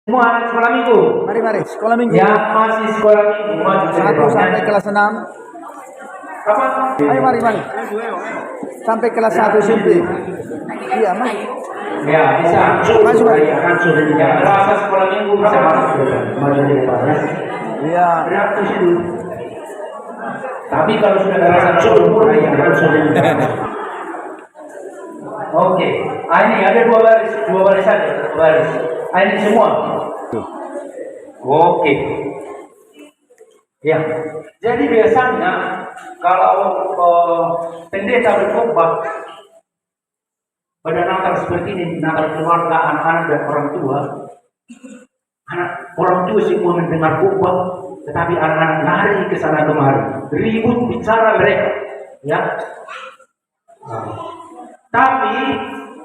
Semua anak sekolah minggu. Mari, sekolah minggu. Yang masih sekolah minggu, maju 1 sampai kelas 6. Apa? Ayo mari. Sampai kelas 1 SMP. Iya, Mas. Ya, bisa. Maju. Yang merasa sekolah minggu bisa masuk. Maju di depan. Iya. Tapi kalau sudah merasa sekolah yang harus Oke. Ini ada dua baris saja, satu baris. Ini semua. Oke. Ya. Jadi biasanya kalau pendeta berkhotbah pada Natal seperti ini, Natal keluarga, anak-anak dan orang tua, orang tua semua mendengar khotbah, tetapi anak-anak lari ke sana kemari, ribut bicara mereka, ya. Tapi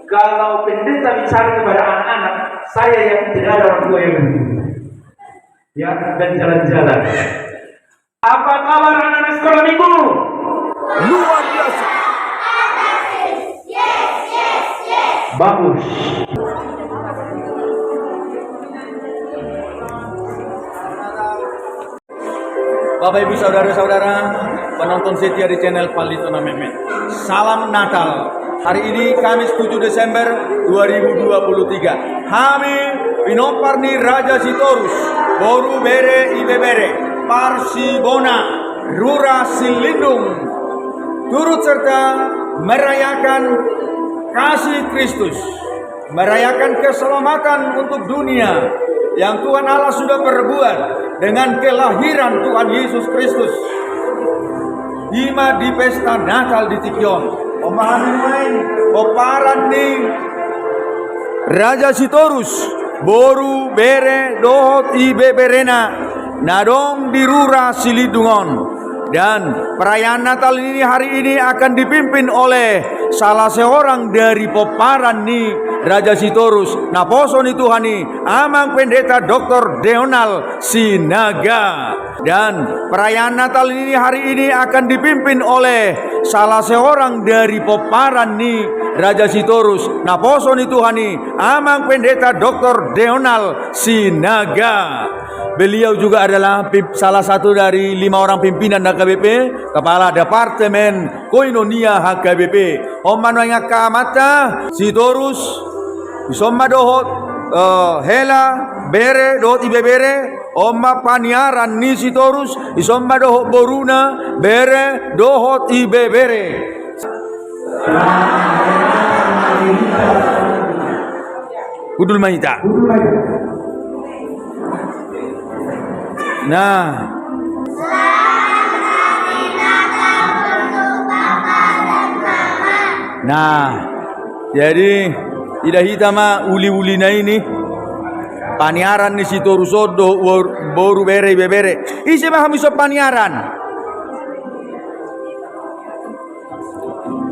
kalau pendeta bicara kepada anak-anak, saya yang tidak ada orang tua yang begitu, ya, dan jalan-jalan. Apa kabar anak-anak sekolah minggu? Luar biasa. Bagus. Bapak Ibu saudara-saudara penonton setia di channel Palitona Mehmet. Salam Natal. Hari ini Kamis 7 Desember 2023. Kami Pinoparni Raja Sitorus, Boru Bere Ibebere, Parsibona, Rura Silindung, turut serta merayakan kasih Kristus, merayakan keselamatan untuk dunia yang Tuhan Allah sudah perbuat dengan kelahiran Tuhan Yesus Kristus. Hima di pesta Natal di Tikion. Pemahaman main, peparan nih Raja Sitorus, Boru Bere Dohot Ibeberena, Nadong Dirura Silidungon. Dan perayaan Natal ini hari ini akan dipimpin oleh salah seorang dari peparan nih Raja Sitorus, Naposoni Tuhani, Amang Pendeta Dr. Deonal Sinaga. Dan perayaan Natal ini hari ini akan dipimpin oleh salah seorang dari peparan nih Raja Sitorus, Naposoni Tuhani, Amang Pendeta Dr. Deonal Sinaga. Beliau juga adalah salah satu dari 5 orang pimpinan HKBP, Kepala Departemen Koinonia HKBP. Omanonya Kamata Sitorus, Isomma Dohot, Hela Bere Dohot Ibebere, Oma Paniaran ni Sitorus, Isomma Dohot Boruna Bere Dohot Ibebere. Kudul Maita. Nah, jadi tidak hitama uli-uli na ini paniaran ni Sitorusodo Boru Bere Bebere. Isi mah hamiso paniaran.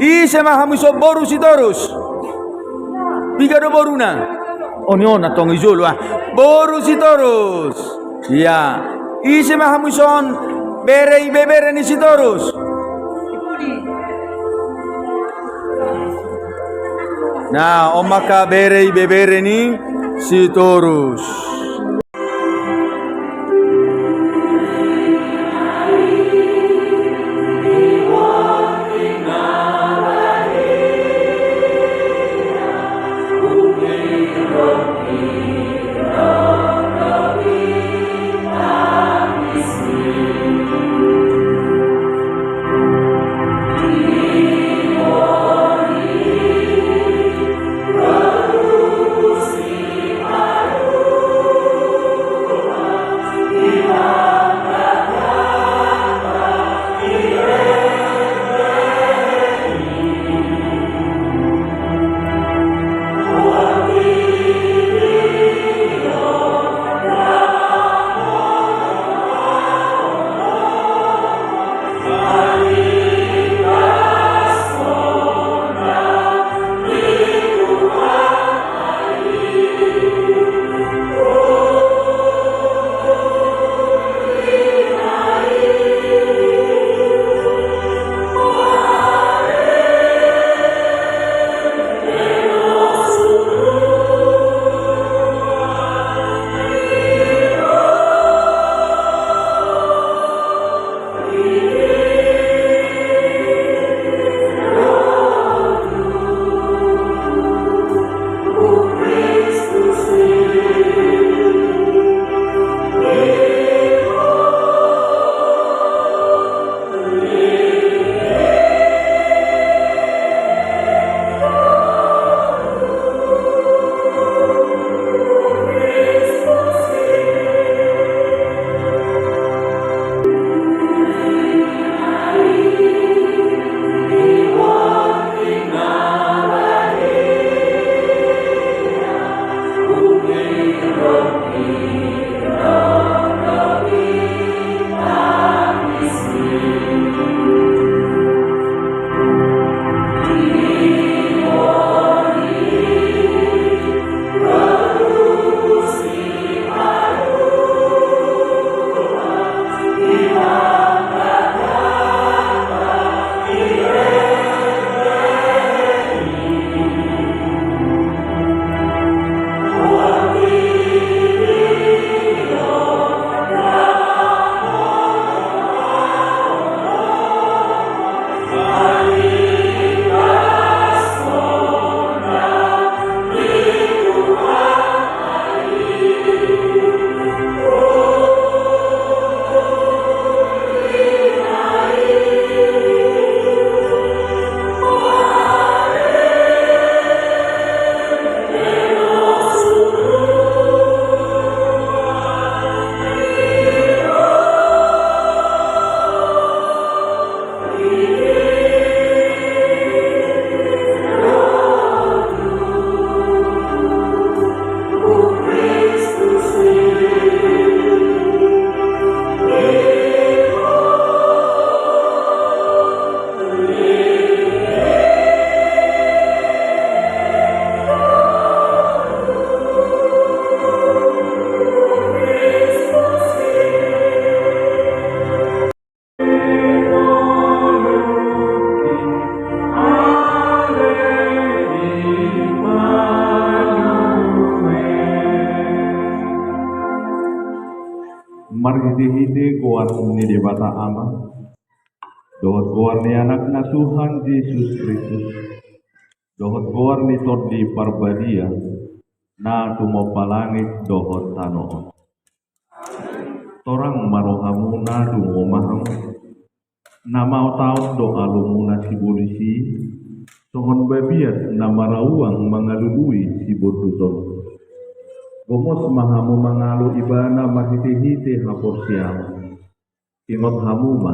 Isi mah hamiso Boru Sitorus. Bigado Boruna. Ona tong izolo Boru Sitorus. Ya, isi mah hamison Bere Bebere ni Sitorus. Nah, omaka Bere Bebere ni Sitorus. Marhidi kuat ni di bata ama, dohot kuat ni anak na Tuhan Yesus Kristus, dohot kuat ni tot di parbadia, na tumo palangit dohot tanoon. Torang marohamu na dungo mahamu, na mau taot do alumuna si polisi, songon babiat na marawang mangalului si boduton. Gomos mahamu mangalu ibana mahiti-hiti hapor siang. Ingot hamuma,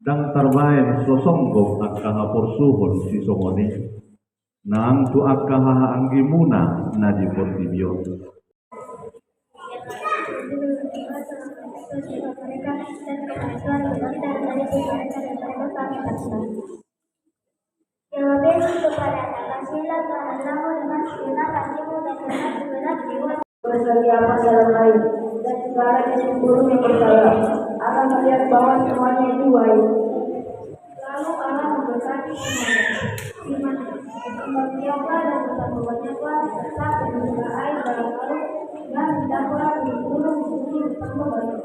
dang tarbayan sosonggok at kahapor suhon si songoni. Naang tu at kahaanggi muna na di portibyo. Bersedia apa dalam lain dan segala jenis burung yang bersalah akan melihat bahwa semuanya itu baik. Lalu Allah memberkati semuanya. Bertiaplah dan tetap membanyaklah tetap dan juga air dalam laut dan tidaklah di gunung bumi bertambah banyak.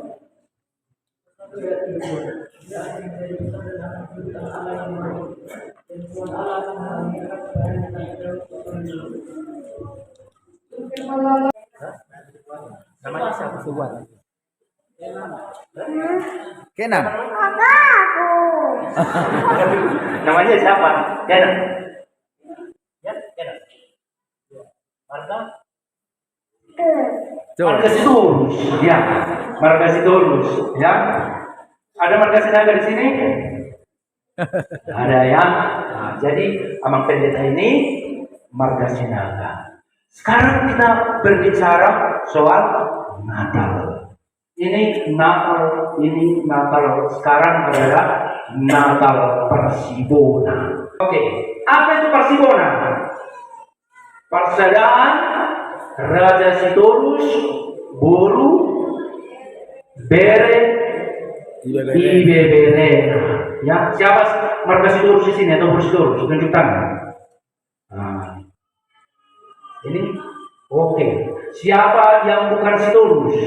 Namanya siapa? Suwan. Kenan. Namanya siapa? Kenan. Ya, Kenan. Marga? Marga Sitorus. Ya, Marga Sitorus. Ya. Ada Marga Sinaga di sini? Ada ya. Nah, jadi Amang Pendeta ini Marga Sinaga. Sekarang kita berbicara soal Natal. Ini Natal sekarang adalah Natal Parsibona. Oke, apa itu Parsibona? Persaudaraan Raja Sitorus, Boru, Bere, Ibeberena. Ya, siapa Marga Sitorus di sini atau Boru Sitorus? Tunjuk tangan. Nah, ini oke. Siapa yang bukan Sitorus?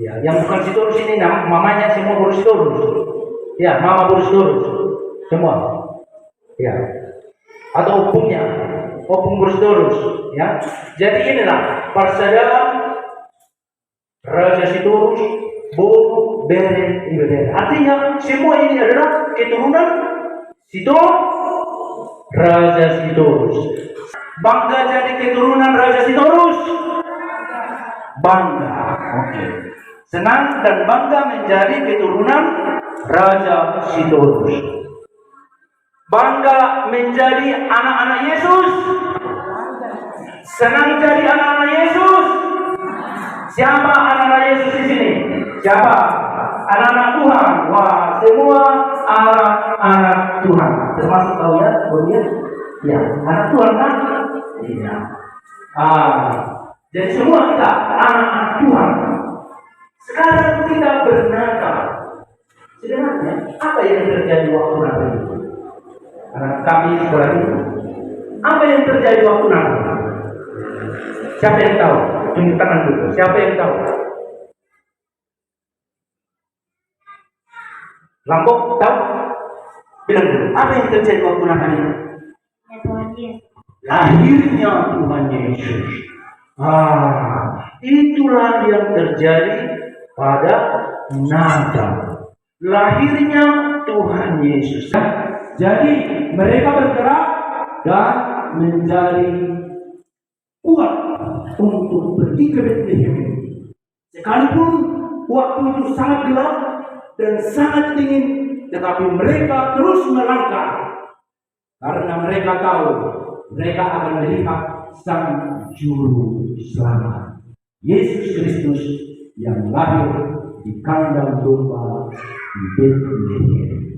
Ya, yang bukan Sitorus ini mamanya semua Boru Sitorus. Ya, mama Boru Sitorus. Semua. Ya. Atau opungnya. Opung Boru Sitorus, ya. Jadi inilah persaudaraan Raja Sitorus, Boru, Bere, Ibeberena. Artinya semua ini adalah keturunan Raja Sitorus. Bangga jadi keturunan Raja Sitorus. Bangga. Oke. Senang dan bangga menjadi keturunan Raja Sitorus. Bangga menjadi anak-anak Yesus. Senang jadi anak-anak Yesus. Siapa anak-anak Yesus di sini? Siapa? Anak-anak Tuhan. Wah, semua anak-anak Tuhan. Termasuk kau ya, Bonia? Ya, anak Tuhan kan? Iya. Jadi semua kita anak-anak Tuhan. Sekarang kita bernakal. Sebenarnya apa yang terjadi waktu nakal itu? Karena kami sekolah itu, apa yang terjadi waktu nakal? Siapa yang tahu? Tunjuk tangan dulu. Siapa yang tahu? Lampok tahu? Bilang dulu. Apa yang terjadi waktu nakal itu? Ya Tuhan Yesus. Lahirnya Tuhan Yesus. Itulah yang terjadi pada Natal. Lahirnya Tuhan Yesus. Jadi mereka bergerak dan menjadi kuat untuk pergi ke Bethlehem. Sekalipun waktu itu sangat gelap dan sangat dingin, tetapi mereka terus melangkah karena mereka tahu mereka akan melihat Sang Juru Selamat, Yesus Kristus yang lahir di kandang domba di Bethlehem.